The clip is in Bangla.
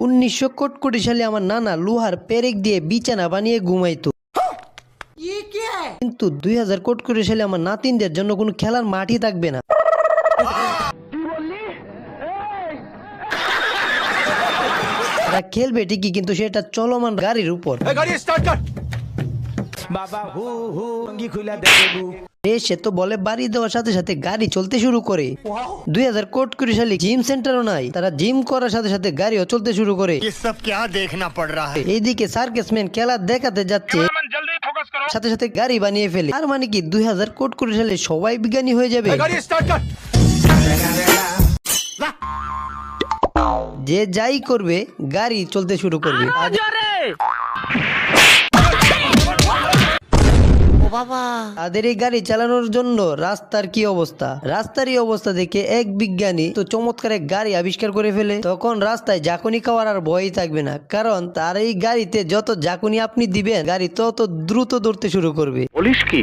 1900 কোটি সালে আমার নানা লোহার পেরেক দিয়ে বিছানা বানিয়ে ঘুমাইতো। কিন্তু 2000 কোটি সালে আমার নাতিনদের জন্য কোনো খেলার মাঠই থাকবে না। তারা খেলবে ঠিকই, কিন্তু সেটা চলমান গাড়ির উপর। সে তো বলে বাড়ি দেওয়ার সাথে সাথে গাড়ি চলতে শুরু করে। 2000 কোটি সালে জিম সেন্টারও নাই, তারা জিম করার সাথে সাথে গাড়িও চলতে শুরু করে। এইদিকে সার্কাসম্যান খেলা দেখাতে যাচ্ছে, সাথে সাথে গাড়ি বানিয়ে ফেলে। আর মানে কি 2000 কোটি সালে সবাই বিজ্ঞানী হয়ে যাবে। যে যাই করবে গাড়ি চলতে শুরু করবে। তাদের এই গাড়ি চালানোর জন্য রাস্তার কি অবস্থা। রাস্তার এই অবস্থা দেখে এক বিজ্ঞানী তো চমৎকার এক গাড়ি আবিষ্কার করে ফেলে। তখন রাস্তায় ঝাঁকুনি খাওয়ার আর ভয়ই থাকবে না, কারণ তার এই গাড়িতে যত ঝাঁকুনি আপনি দিবেন গাড়ি তত দ্রুত দৌড়তে শুরু করবে। বলিস কি?